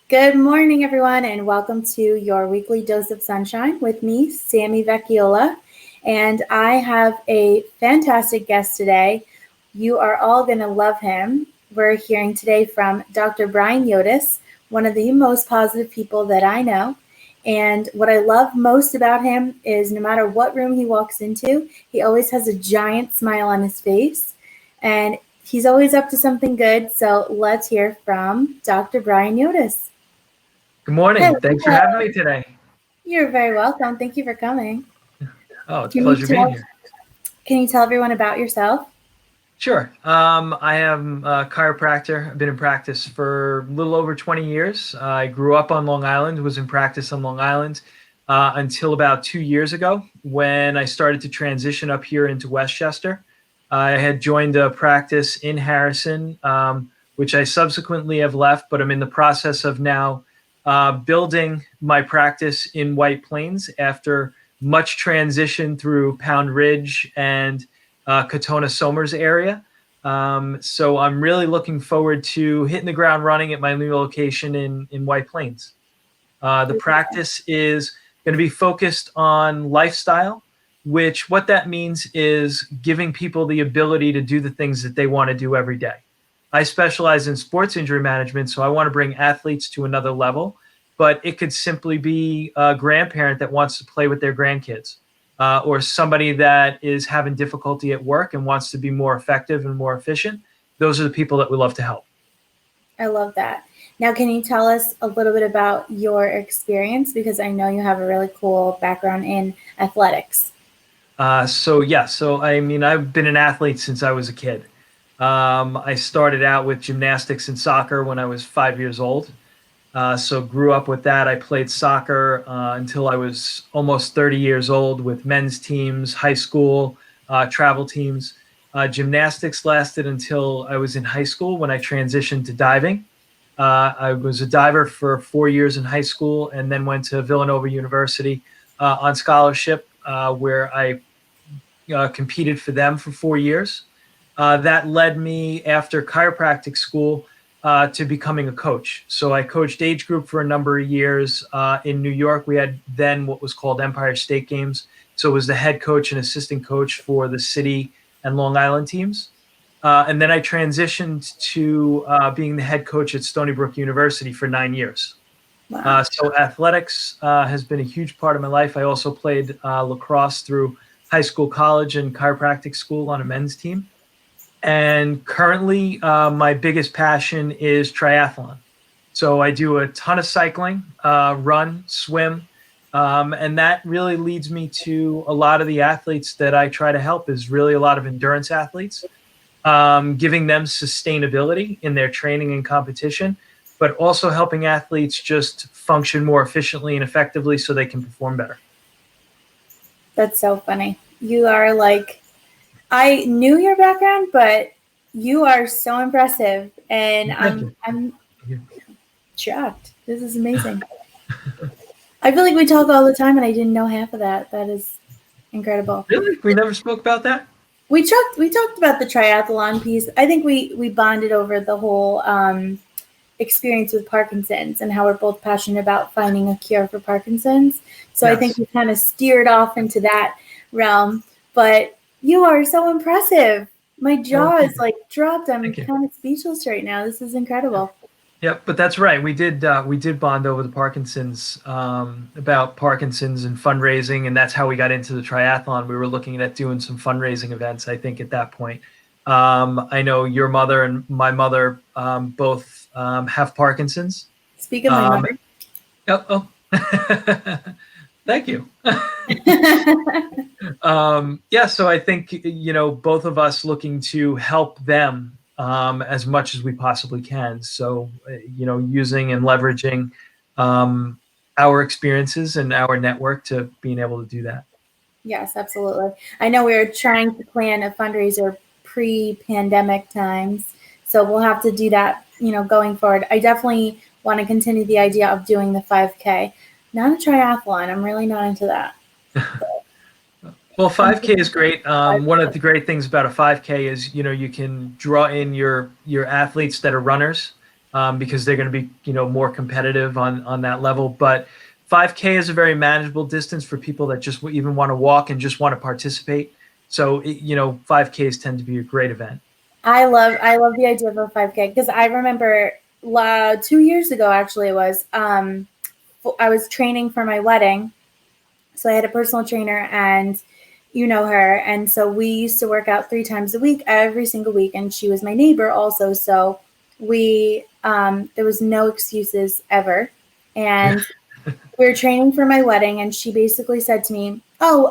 Good morning, everyone, and welcome to your weekly dose of sunshine with me, Sami Vecchiolla. And I have a fantastic guest today. You are all going to love him. We're hearing today from Dr. Brian Yodice, one of the most positive people that I know. And what I love most about him is no matter what room he walks into, he always has a giant smile on his face. And he's always up to something good. So let's hear from Dr. Brian Yodice. Good morning. Thanks for having me today. You're very welcome. Thank you for coming. Oh, it's a Can you pleasure being tell here. Can you tell everyone about yourself? Sure. I am a chiropractor. I've been in practice for a little over 20 years. I grew up on Long Island, was in practice on Long Island until about 2 years ago when I started to transition up here into Westchester. I had joined a practice in Harrison, which I subsequently have left, but I'm in the process of now building my practice in White Plains after much transition through Pound Ridge and Katona Somers area. So I'm really looking forward to hitting the ground running at my new location in White Plains. The practice is going to be focused on lifestyle, which what that means is giving people the ability to do the things that they want to do every day. I specialize in sports injury management, so I want to bring athletes to another level, but it could simply be a grandparent that wants to play with their grandkids. Or somebody that is having difficulty at work and wants to be more effective and more efficient. Those are the people that we love to help. I love that. Now, can you tell us a little bit about your experience? Because I know you have a really cool background in athletics. So I've been an athlete since I was a kid. I started out with gymnastics and soccer when I was 5 years old. So grew up with that. I played soccer until I was almost 30 years old with men's teams, high school, travel teams. Gymnastics lasted until I was in high school when I transitioned to diving. I was a diver for 4 years in high school and then went to Villanova University on scholarship where I competed for them for 4 years. That led me after chiropractic school to becoming a coach. So I coached age group for a number of years in New York. We had then what was called Empire State Games. So it was the head coach and assistant coach for the city and Long Island teams. And then I transitioned to being the head coach at Stony Brook University for 9 years. Wow. So athletics has been a huge part of my life. I also played lacrosse through high school, college, and chiropractic school on a men's team. And currently, my biggest passion is triathlon. So I do a ton of cycling, run, swim, and that really leads me to a lot of the athletes that I try to help is really a lot of endurance athletes, giving them sustainability in their training and competition, but also helping athletes just function more efficiently and effectively so they can perform better. That's so funny. You are like, I knew your background, but you are so impressive, and I'm shocked. This is amazing. I feel like we talk all the time, and I didn't know half of that. That is incredible. Really? We never spoke about that? We talked about the triathlon piece. I think we bonded over the whole experience with Parkinson's and how we're both passionate about finding a cure for Parkinson's. So yes. I think we kind of steered off into that realm. But you are so impressive. My jaw is like dropped. I'm kind of speechless right now. This is incredible. Yep, but that's right. We did bond over the Parkinson's, about Parkinson's and fundraising, and that's how we got into the triathlon. We were looking at doing some fundraising events, I think, at that point. I know your mother and my mother both have Parkinson's. Speak of my mother. Oh. Thank you. So I think, both of us looking to help them as much as we possibly can. So, using and leveraging our experiences and our network to being able to do that. Yes, absolutely. I know we were trying to plan a fundraiser pre-pandemic times, so we'll have to do that, going forward. I definitely want to continue the idea of doing the 5K. Not a triathlon. I'm really not into that. Well, 5K is great. One of the great things about a 5K is, you can draw in your athletes that are runners because they're going to be, more competitive on that level. But 5K is a very manageable distance for people that just even want to walk and just want to participate. So, 5Ks tend to be a great event. I love the idea of a 5K because I remember 2 years ago, actually, it was I was training for my wedding. So I had a personal trainer, and you know her. And so we used to work out 3 times a week, every single week. And she was my neighbor also. So there was no excuses ever. And we were training for my wedding, and she basically said to me, "Oh,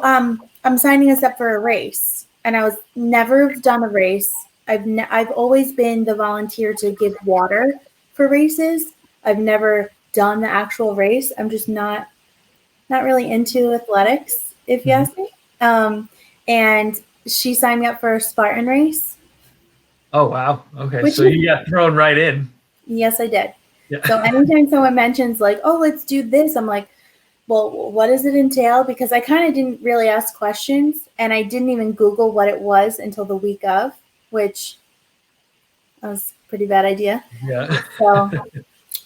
I'm signing us up for a race." And I was never done a race. I've always been the volunteer to give water for races. I've never done the actual race. I'm just not really into athletics, if you ask me. And she signed me up for a Spartan race. Oh, wow. Okay. Which So you got thrown right in. Yes, I did. Yeah. So anytime someone mentions like, "Oh, let's do this," I'm like, "Well, what does it entail?" Because I kind of didn't really ask questions, and I didn't even Google what it was until the week of, which was a pretty bad idea. Yeah. So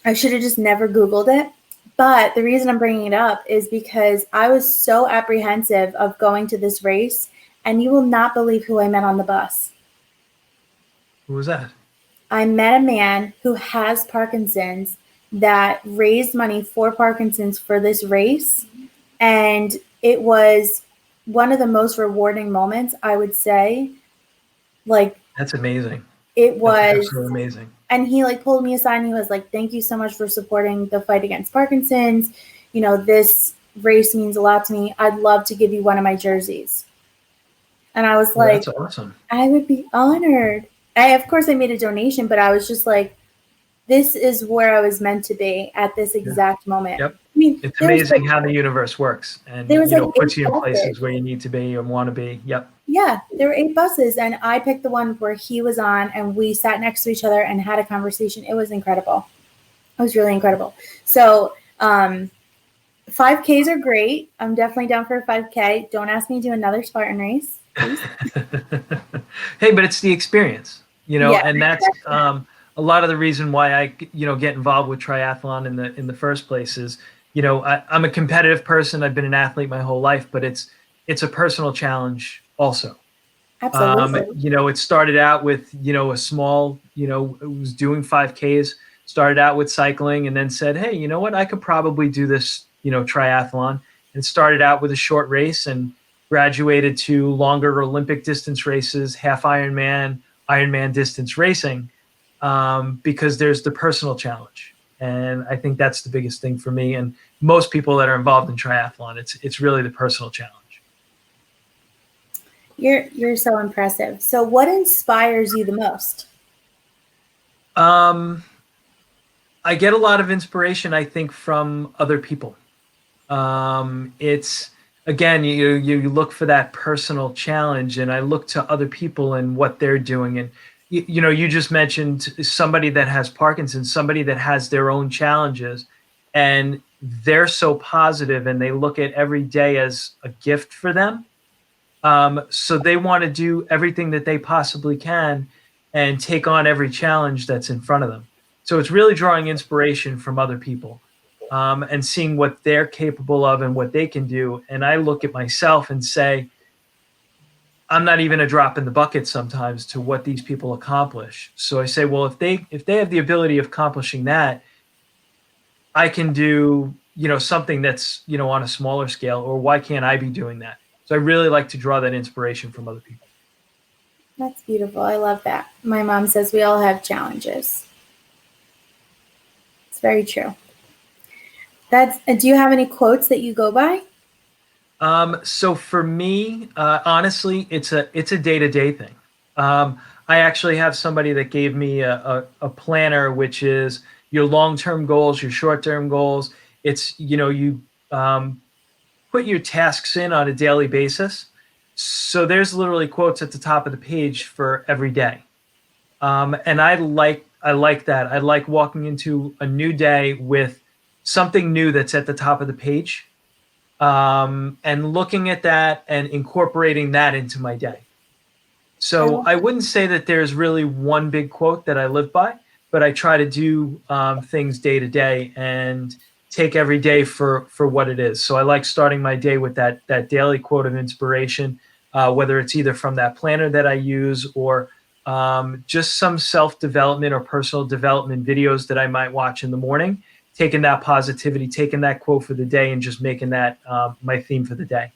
I should have just never Googled it. But the reason I'm bringing it up is because I was so apprehensive of going to this race, and you will not believe who I met on the bus. Who was that? I met a man who has Parkinson's that raised money for Parkinson's for this race. And it was one of the most rewarding moments, I would say. Like, That's amazing. it That's was, absolutely amazing. and he like pulled me aside and he was like, "Thank you so much for supporting the fight against Parkinson's. This race means a lot to me. I'd love to give you one of my jerseys." And I was like, That's awesome. "I would be honored." Of course, I made a donation, but I was just like, this is where I was meant to be at this exact moment. Yep. I mean, It's amazing how the universe works, and there was puts you in 8 places buses. where you need to be and want to be. Yep. Yeah, there were 8 buses, and I picked the one where he was on, and we sat next to each other and had a conversation. It was incredible. It was really incredible. So 5Ks are great. I'm definitely down for a 5K. Don't ask me to do another Spartan race, please. Hey, but it's the experience, Yeah. and that's a lot of the reason why I, get involved with triathlon in the first place is, I'm a competitive person. I've been an athlete my whole life, but it's a personal challenge also. Absolutely. It started out with, a small, it was doing 5Ks, started out with cycling, and then said, "Hey, you know what? I could probably do this, triathlon," and started out with a short race and graduated to longer Olympic distance races, half Ironman distance racing, because there's the personal challenge. And I think that's the biggest thing for me. And most people that are involved in triathlon, it's really the personal challenge. You're so impressive. So what inspires you the most? Um, I get a lot of inspiration, I think, from other people. It's again, you look for that personal challenge, and I look to other people and what they're doing. And you just mentioned somebody that has Parkinson's, somebody that has their own challenges, and they're so positive, and they look at every day as a gift for them. So they want to do everything that they possibly can and take on every challenge that's in front of them. So it's really drawing inspiration from other people, and seeing what they're capable of and what they can do. And I look at myself and say, I'm not even a drop in the bucket sometimes to what these people accomplish. So I say, well, if they have the ability of accomplishing that, I can do, something that's, on a smaller scale, or why can't I be doing that? So I really like to draw that inspiration from other people. That's beautiful. I love that. My mom says we all have challenges. It's very true. Do you have any quotes that you go by? So for me, honestly, it's a day-to-day thing. I actually have somebody that gave me a planner, which is your long-term goals, your short-term goals. It's, you put your tasks in on a daily basis. So there's literally quotes at the top of the page for every day. And I like that. I like walking into a new day with something new that's at the top of the page, and looking at that and incorporating that into my day. So I wouldn't say that there's really one big quote that I live by, but I try to do things day to day and take every day for what it is. So I like starting my day with that daily quote of inspiration, whether it's either from that planner that I use or just some self-development or personal development videos that I might watch in the morning, taking that positivity, taking that quote for the day, and just making that my theme for the day.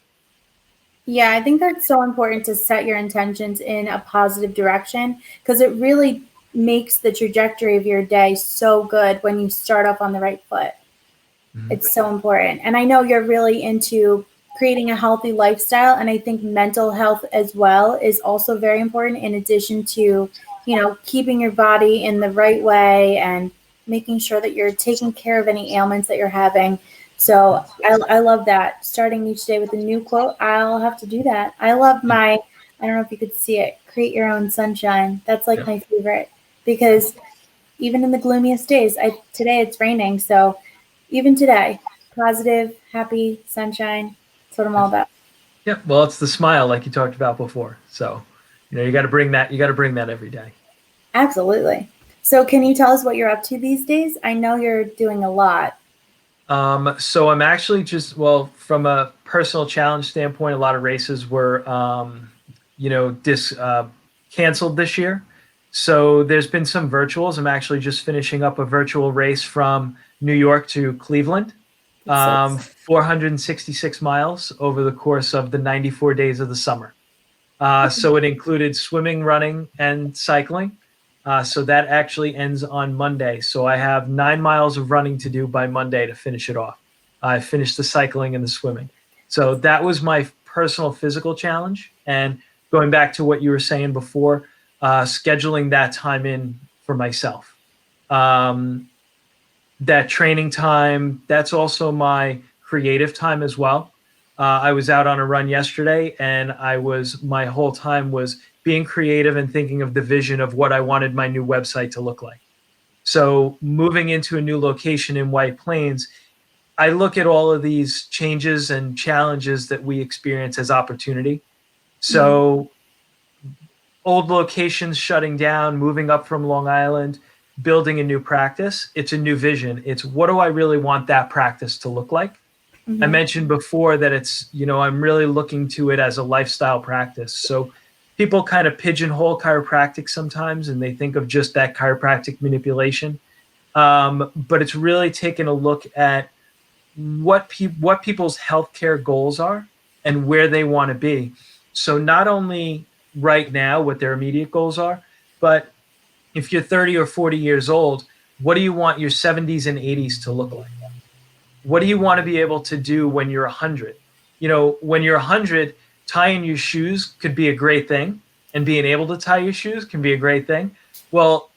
Yeah, I think that's so important to set your intentions in a positive direction because it really makes the trajectory of your day so good when you start off on the right foot. Mhm. It's so important. And I know you're really into creating a healthy lifestyle. And I think mental health as well is also very important in addition to, keeping your body in the right way and making sure that you're taking care of any ailments that you're having. So I love that. Starting each day with a new quote. I'll have to do that. I love I don't know if you could see it, create your own sunshine. That's like Yeah. my favorite because even in the gloomiest days, today it's raining. So even today, positive, happy, sunshine. That's what I'm all about. Yeah, well, it's the smile like you talked about before. So, you got to bring that. You got to bring that every day. Absolutely. So can you tell us what you're up to these days? I know you're doing a lot. So I'm actually well, from a personal challenge standpoint, a lot of races were, canceled this year. So there's been some virtuals. I'm actually just finishing up a virtual race from New York to Cleveland, It's so 466 miles over the course of the 94 days of the summer. So it included swimming, running, and cycling. So that actually ends on Monday. So I have 9 miles of running to do by Monday to finish it off. I finished the cycling and the swimming. So that was my personal physical challenge. And going back to what you were saying before, scheduling that time in for myself. Um, that training time, that's also my creative time as well. I was out on a run yesterday and my whole time was being creative and thinking of the vision of what I wanted my new website to look like. So moving into a new location in White Plains, I look at all of these changes and challenges that we experience as opportunity. Mhm. So old locations shutting down, moving up from Long Island, building a new practice, it's a new vision. It's what do I really want that practice to look like? I Mhm. mentioned before that I'm really looking to it as a lifestyle practice. So people kind of pigeonhole chiropractic sometimes and they think of just that chiropractic manipulation. But it's really taking a look at what people's healthcare goals are and where they want to be. So not only right now what their immediate goals are, but if you're 30 or 40 years old, what do you want your 70s and 80s to look like? What do you want to be able to do when you're 100? When you're 100, tying your shoes could be a great thing, and being able to tie your shoes can be a great thing. Well,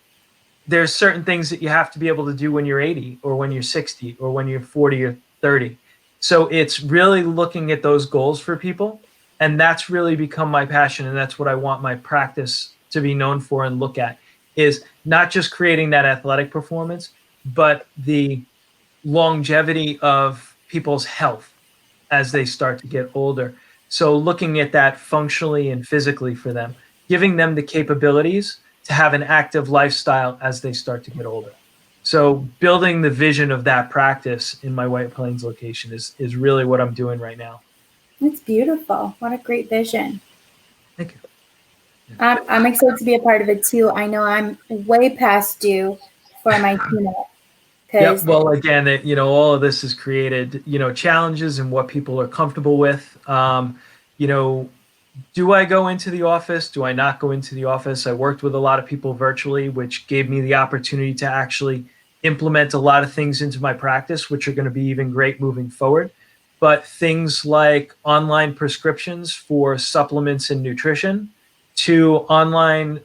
there's certain things that you have to be able to do when you're 80 or when you're 60 or when you're 40 or 30. So it's really looking at those goals for people. And that's really become my passion. And that's what I want my practice to be known for and look at is not just creating that athletic performance, but the longevity of people's health as they start to get older. So looking at that functionally and physically for them, giving them the capabilities to have an active lifestyle as they start to get older. So building the vision of that practice in my White Plains location is really what I'm doing right now. It's beautiful. What a great vision. Thank you. Yeah. I'm excited to be a part of it too. I know I'm way past due for my keynote Yep. because Well, again, all of this has created, challenges and what people are comfortable with. You know, do I go into the office? Do I not go into the office? I worked with a lot of people virtually, which gave me the opportunity to actually implement a lot of things into my practice, which are going to be even great moving forward. But things like online prescriptions for supplements and nutrition to online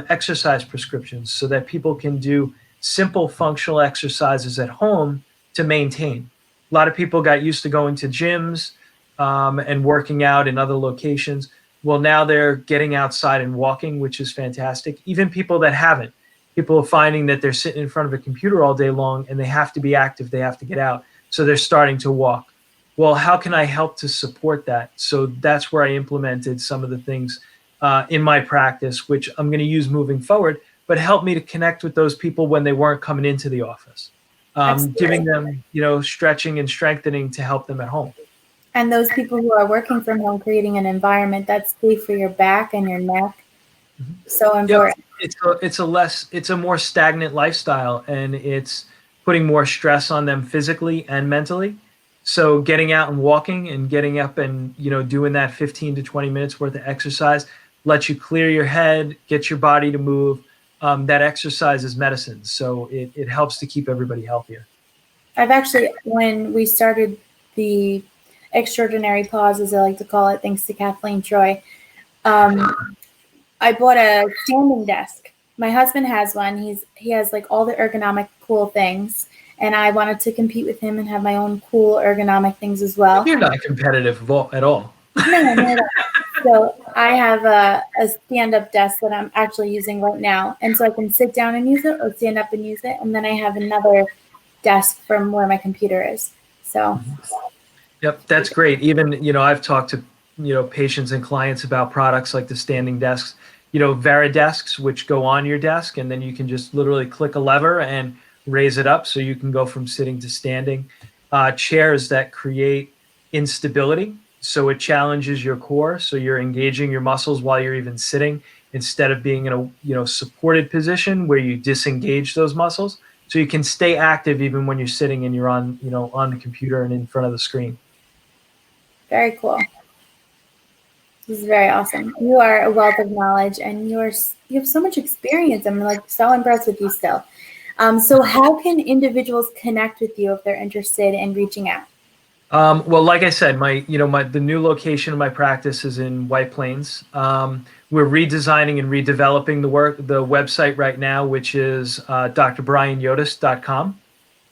exercise prescriptions so that people can do simple functional exercises at home to maintain. A lot of people got used to going to gyms and working out in other locations. Well, now they're getting outside and walking, which is fantastic. Even people that haven't, people are finding that they're sitting in front of a computer all day long and they have to be active, they have to get out. So they're starting to walk. Well, how can I help to support that? So that's where I implemented some of the things in my practice, which I'm going to use moving forward. but helped me to connect with those people when they weren't coming into the office, giving them, stretching and strengthening to help them at home. And those people who are working from home, creating an environment that's safe for your back and your neck. Mhm. So Yep. important. It's a more stagnant lifestyle, and it's putting more stress on them physically and mentally. So getting out and walking and getting up and, doing that 15 to 20 minutes worth of exercise lets you clear your head, get your body to move. That exercise is medicine. So it helps to keep everybody healthier. I've actually, when we started the extraordinary pause, as I like to call it, thanks to Kathleen Troy, I bought a standing desk. My husband has one. He has like all the ergonomic cool things, and I wanted to compete with him and have my own cool ergonomic things as well. You're not competitive at all. No. So I have a stand-up desk that I'm actually using right now, and so I can sit down and use it, or stand up and use it, and then I have another desk from where my computer is. So. Yep, that's great. Even, I've talked to, patients and clients about products like the standing desks, Varidesks, which go on your desk, and then you can just literally click a lever and raise it up so you can go from sitting to standing. Chairs that create instability. So it challenges your core. So you're engaging your muscles while you're even sitting, instead of being in a, supported position where you disengage those muscles. So you can stay active even when you're sitting and you're on, on the computer and in front of the screen. Very cool. This is very awesome. You are a wealth of knowledge, and you have so much experience. I'm like so impressed with you still. So how can individuals connect with you if they're interested in reaching out? Well, like I said, the new location of my practice is in White Plains. We're redesigning and redeveloping the website right now, which is drbrianyodice.com.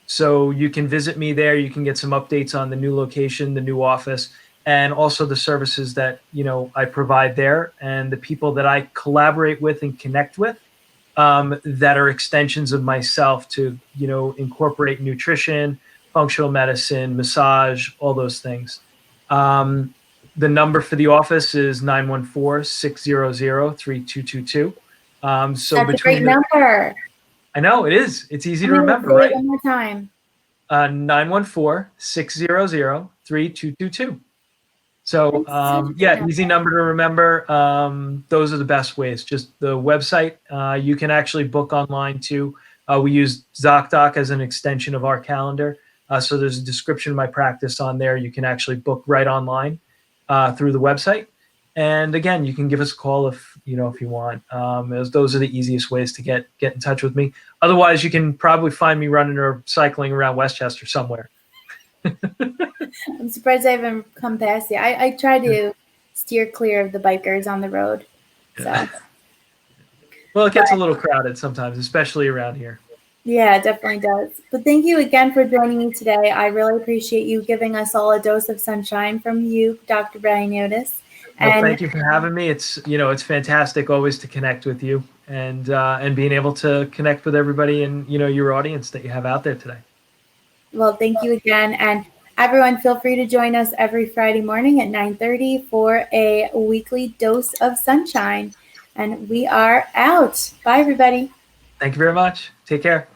So you can visit me there. You can get some updates on the new location, the new office, and also the services that, I provide there, and the people that I collaborate with and connect with, that are extensions of myself to, incorporate nutrition, functional medicine, massage, all those things. The number for the office is 914-600-3222. So That's a great number. I know it is. It's easy I'm to going to remember, say right? it one more time. 914-600-3222. So, yeah, easy number to remember. Those are the best ways. Just the website. You can actually book online too. We use ZocDoc as an extension of our calendar. So there's a description of my practice on there. You can actually book right online through the website. And again, you can give us a call if you want. Those are the easiest ways to get in touch with me. Otherwise, you can probably find me running or cycling around Westchester somewhere. I'm surprised I haven't come past you. I try to steer clear of the bikers on the road. So. Well, it gets a little crowded sometimes, especially around here. Yeah, it definitely does. But thank you again for joining me today. I really appreciate you giving us all a dose of sunshine from you, Dr. Brian Yodice. Well, thank you for having me. It's fantastic always to connect with you, and being able to connect with everybody and your audience that you have out there today. Well, thank you again, and everyone, feel free to join us every Friday morning at 9:30 for a weekly dose of sunshine. And we are out. Bye, everybody. Thank you very much. Take care.